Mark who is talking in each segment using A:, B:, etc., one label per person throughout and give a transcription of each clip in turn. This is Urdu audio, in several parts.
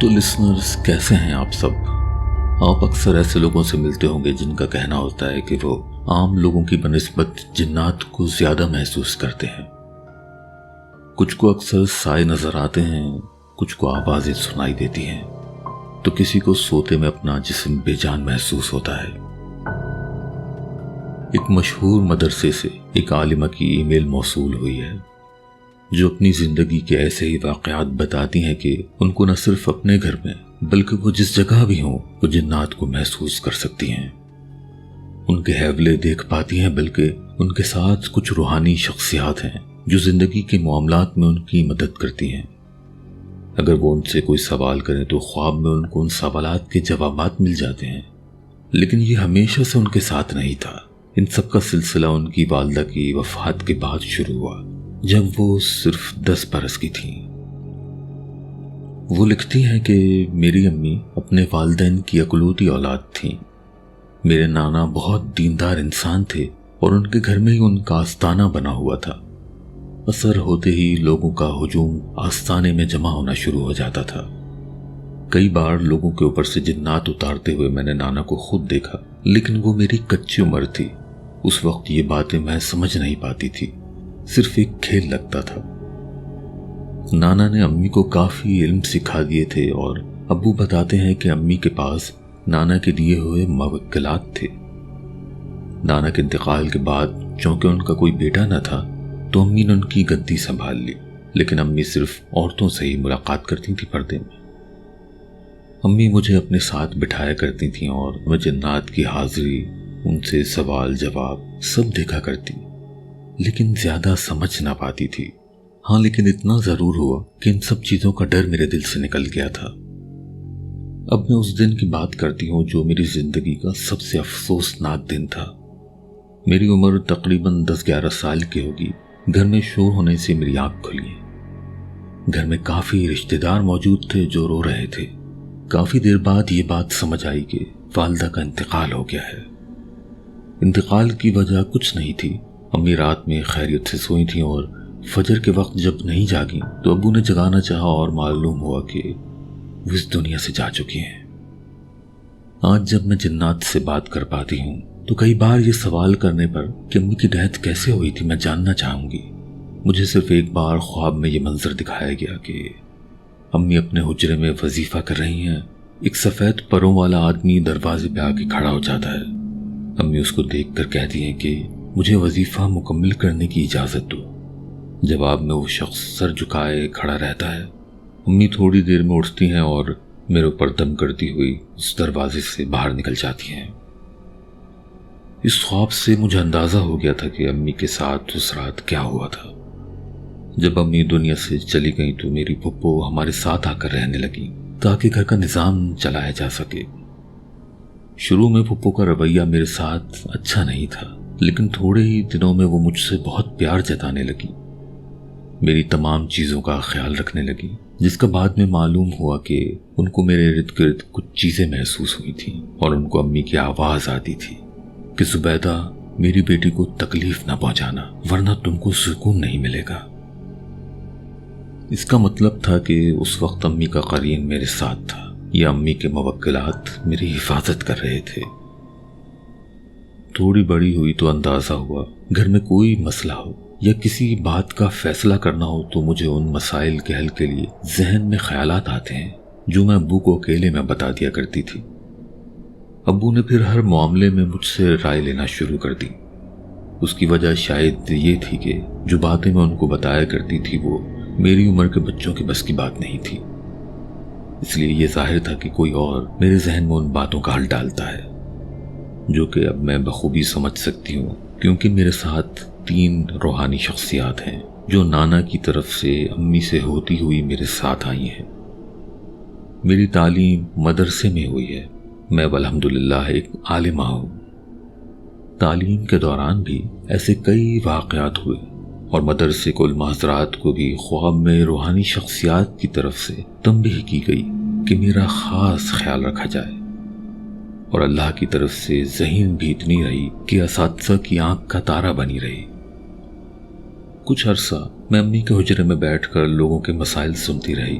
A: تو لسنرز کیسے ہیں آپ سب؟ آپ اکثر ایسے لوگوں سے ملتے ہوں گے جن کا کہنا ہوتا ہے کہ وہ عام لوگوں کی بنسبت جنات کو زیادہ محسوس کرتے ہیں۔ کچھ کو اکثر سائے نظر آتے ہیں، کچھ کو آوازیں سنائی دیتی ہیں، تو کسی کو سوتے میں اپنا جسم بے جان محسوس ہوتا ہے۔ ایک مشہور مدرسے سے ایک عالمہ کی ای میل موصول ہوئی ہے جو اپنی زندگی کے ایسے ہی واقعات بتاتی ہیں کہ ان کو نہ صرف اپنے گھر میں بلکہ وہ جس جگہ بھی ہوں وہ جنات کو محسوس کر سکتی ہیں، ان کے حیولے دیکھ پاتی ہیں، بلکہ ان کے ساتھ کچھ روحانی شخصیات ہیں جو زندگی کے معاملات میں ان کی مدد کرتی ہیں۔ اگر وہ ان سے کوئی سوال کریں تو خواب میں ان کو ان سوالات کے جوابات مل جاتے ہیں، لیکن یہ ہمیشہ سے ان کے ساتھ نہیں تھا۔ ان سب کا سلسلہ ان کی والدہ کی وفات کے بعد شروع ہوا، جب وہ صرف 10 برس کی تھیں۔ وہ لکھتی ہیں کہ میری امی اپنے والدین کی اکلوتی اولاد تھیں۔ میرے نانا بہت دیندار انسان تھے اور ان کے گھر میں ہی ان کا آستانہ بنا ہوا تھا۔ عصر ہوتے ہی لوگوں کا ہجوم آستانے میں جمع ہونا شروع ہو جاتا تھا۔ کئی بار لوگوں کے اوپر سے جنات اتارتے ہوئے میں نے نانا کو خود دیکھا، لیکن وہ میری کچی عمر تھی۔ اس وقت یہ باتیں میں سمجھ نہیں پاتی تھی، صرف ایک کھیل لگتا تھا۔ نانا نے امی کو کافی علم سکھا دیے تھے اور ابو بتاتے ہیں کہ امی کے پاس نانا کے دیے ہوئے موکلات تھے۔ نانا کے انتقال کے بعد چونکہ ان کا کوئی بیٹا نہ تھا تو امی نے ان کی گدی سنبھال لی، لیکن امی صرف عورتوں سے ہی ملاقات کرتی تھی پردے میں۔ امی مجھے اپنے ساتھ بٹھایا کرتی تھیں اور میں جنات کی حاضری، ان سے سوال جواب سب دیکھا کرتی، لیکن زیادہ سمجھ نہ پاتی تھی۔ ہاں، لیکن اتنا ضرور ہوا کہ ان سب چیزوں کا ڈر میرے دل سے نکل گیا تھا۔ اب میں اس دن کی بات کرتی ہوں جو میری زندگی کا سب سے افسوسناک دن تھا۔ میری عمر تقریباً 10-11 سال کی ہوگی۔ گھر میں شور ہونے سے میری آنکھ کھلی۔ گھر میں کافی رشتہ دار موجود تھے جو رو رہے تھے۔ کافی دیر بعد یہ بات سمجھ آئی کہ والدہ کا انتقال ہو گیا ہے۔ انتقال کی وجہ کچھ نہیں تھی۔ امی رات میں خیریت سے سوئی تھیں اور فجر کے وقت جب نہیں جاگیں تو ابو نے جگانا چاہا اور معلوم ہوا کہ وہ اس دنیا سے جا چکی ہیں۔ آج جب میں جنات سے بات کر پاتی ہوں تو کئی بار یہ سوال کرنے پر کہ امی کی ڈیتھ کیسے ہوئی تھی میں جاننا چاہوں گی۔ مجھے صرف ایک بار خواب میں یہ منظر دکھایا گیا کہ امی اپنے حجرے میں وظیفہ کر رہی ہیں۔ ایک سفید پروں والا آدمی دروازے پہ آ کے کھڑا ہو جاتا ہے۔ امی اس کو دیکھ کر کہتی ہیں کہ مجھے وظیفہ مکمل کرنے کی اجازت دو۔ جواب میں وہ شخص سر جھکائے کھڑا رہتا ہے۔ امی تھوڑی دیر میں اٹھتی ہیں اور میرے اوپر دم کرتی ہوئی اس دروازے سے باہر نکل جاتی ہیں۔ اس خواب سے مجھے اندازہ ہو گیا تھا کہ امی کے ساتھ اس رات کیا ہوا تھا۔ جب امی دنیا سے چلی گئیں تو میری پھپھو ہمارے ساتھ آ کر رہنے لگی تاکہ گھر کا نظام چلایا جا سکے۔ شروع میں پھپھو کا رویہ میرے ساتھ اچھا نہیں تھا، لیکن تھوڑے ہی دنوں میں وہ مجھ سے بہت پیار جتانے لگی، میری تمام چیزوں کا خیال رکھنے لگی، جس کا بعد میں معلوم ہوا کہ ان کو میرے ارد گرد کچھ چیزیں محسوس ہوئی تھیں اور ان کو امی کی آواز آتی تھی کہ زبیدہ میری بیٹی کو تکلیف نہ پہنچانا ورنہ تم کو سکون نہیں ملے گا۔ اس کا مطلب تھا کہ اس وقت امی کا قرین میرے ساتھ تھا یا امی کے موکلات میری حفاظت کر رہے تھے۔ تھوڑی بڑی ہوئی تو اندازہ ہوا گھر میں کوئی مسئلہ ہو یا کسی بات کا فیصلہ کرنا ہو تو مجھے ان مسائل کے حل کے لیے ذہن میں خیالات آتے ہیں جو میں ابو کو اکیلے میں بتا دیا کرتی تھی۔ ابو نے پھر ہر معاملے میں مجھ سے رائے لینا شروع کر دی۔ اس کی وجہ شاید یہ تھی کہ جو باتیں میں ان کو بتایا کرتی تھی وہ میری عمر کے بچوں کی بس کی بات نہیں تھی، اس لیے یہ ظاہر تھا کہ کوئی اور میرے ذہن میں ان باتوں کا حل ڈالتا ہے، جو کہ اب میں بخوبی سمجھ سکتی ہوں کیونکہ میرے ساتھ 3 روحانی شخصیات ہیں جو نانا کی طرف سے امی سے ہوتی ہوئی میرے ساتھ آئی ہیں۔ میری تعلیم مدرسے میں ہوئی ہے، میں الحمدللہ ایک عالمہ ہوں۔ تعلیم کے دوران بھی ایسے کئی واقعات ہوئے اور مدرسے کو علماء حضرات کو بھی خواب میں روحانی شخصیات کی طرف سے تنبیہ کی گئی کہ میرا خاص خیال رکھا جائے، اور اللہ کی طرف سے ذہین بھی اتنی رہی کہ اساتذہ کی آنکھ کا تارہ بنی رہی۔ کچھ عرصہ میں امی کے حجرے میں بیٹھ کر لوگوں کے مسائل سنتی رہی۔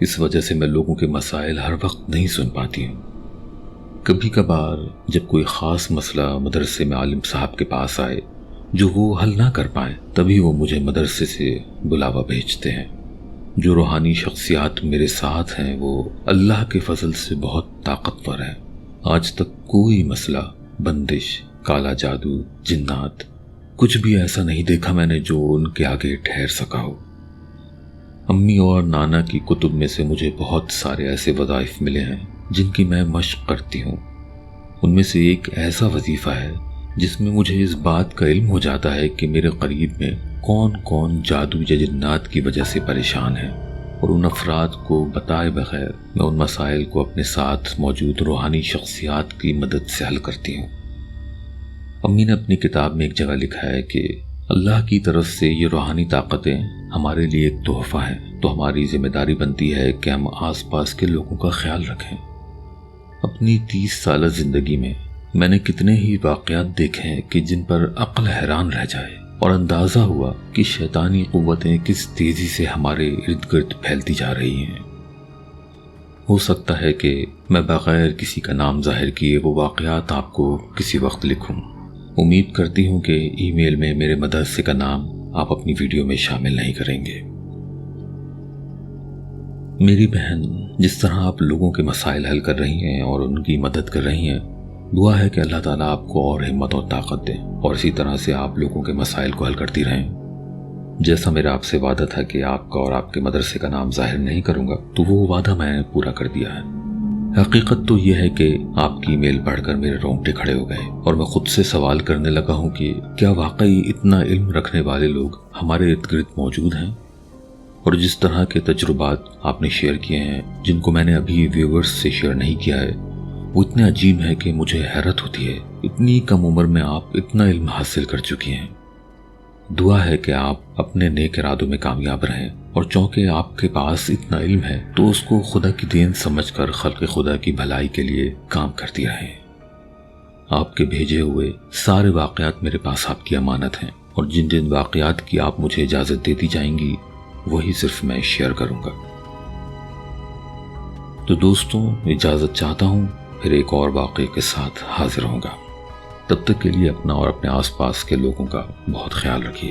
A: اس وجہ سے میں لوگوں کے مسائل ہر وقت نہیں سن پاتی ہوں۔ کبھی کبھار جب کوئی خاص مسئلہ مدرسے میں عالم صاحب کے پاس آئے جو وہ حل نہ کر پائیں، تبھی وہ مجھے مدرسے سے بلاوا بھیجتے ہیں۔ جو روحانی شخصیات میرے ساتھ ہیں وہ اللہ کے فضل سے بہت طاقتور ہیں۔ آج تک کوئی مسئلہ، بندش، کالا جادو، جنات، کچھ بھی ایسا نہیں دیکھا میں نے جو ان کے آگے ٹھہر سکا ہو۔ امی اور نانا کی کتب میں سے مجھے بہت سارے ایسے وظائف ملے ہیں جن کی میں مشق کرتی ہوں۔ ان میں سے ایک ایسا وظیفہ ہے جس میں مجھے اس بات کا علم ہو جاتا ہے کہ میرے قریب میں کون کون جادو یا جنات کی وجہ سے پریشان ہیں، اور ان افراد کو بتائے بغیر میں ان مسائل کو اپنے ساتھ موجود روحانی شخصیات کی مدد سے حل کرتی ہوں۔ امی نے اپنی کتاب میں ایک جگہ لکھا ہے کہ اللہ کی طرف سے یہ روحانی طاقتیں ہمارے لیے ایک تحفہ ہیں، تو ہماری ذمہ داری بنتی ہے کہ ہم آس پاس کے لوگوں کا خیال رکھیں۔ اپنی 30 سالہ زندگی میں نے کتنے ہی واقعات دیکھے ہیں کہ جن پر عقل حیران رہ جائے، اور اندازہ ہوا کہ شیطانی قوتیں کس تیزی سے ہمارے ارد گرد پھیلتی جا رہی ہیں۔ ہو سکتا ہے کہ میں بغیر کسی کا نام ظاہر کیے وہ واقعات آپ کو کسی وقت لکھوں۔ امید کرتی ہوں کہ ای میل میں میرے مدرسے کا نام آپ اپنی ویڈیو میں شامل نہیں کریں گے۔ میری بہن، جس طرح آپ لوگوں کے مسائل حل کر رہی ہیں اور ان کی مدد کر رہی ہیں، دعا ہے کہ اللہ تعالیٰ آپ کو اور ہمت اور طاقت دے، اور اسی طرح سے آپ لوگوں کے مسائل کو حل کرتی رہیں۔ جیسا میرا آپ سے وعدہ تھا کہ آپ کا اور آپ کے مدرسے کا نام ظاہر نہیں کروں گا، تو وہ وعدہ میں نے پورا کر دیا ہے۔ حقیقت تو یہ ہے کہ آپ کی ای میل پڑھ کر میرے رونگٹے کھڑے ہو گئے، اور میں خود سے سوال کرنے لگا ہوں کہ کیا واقعی اتنا علم رکھنے والے لوگ ہمارے ارد گرد موجود ہیں؟ اور جس طرح کے تجربات آپ نے شیئر کیے ہیں، جن کو میں نے ابھی ویورز سے شیئر نہیں کیا ہے، وہ اتنے عجیب ہے کہ مجھے حیرت ہوتی ہے۔ اتنی کم عمر میں آپ اتنا علم حاصل کر چکی ہیں۔ دعا ہے کہ آپ اپنے نیک ارادوں میں کامیاب رہیں، اور چونکہ آپ کے پاس اتنا علم ہے تو اس کو خدا کی دین سمجھ کر خلق خدا کی بھلائی کے لیے کام کرتی رہیں۔ آپ کے بھیجے ہوئے سارے واقعات میرے پاس آپ کی امانت ہیں، اور جن جن واقعات کی آپ مجھے اجازت دیتی جائیں گی وہی صرف میں شیئر کروں گا۔ تو دوستوں، اجازت چاہتا ہوں، پھر ایک اور واقعے کے ساتھ حاضر ہوں گا۔ تب تک کے لیے اپنا اور اپنے آس پاس کے لوگوں کا بہت خیال رکھیے۔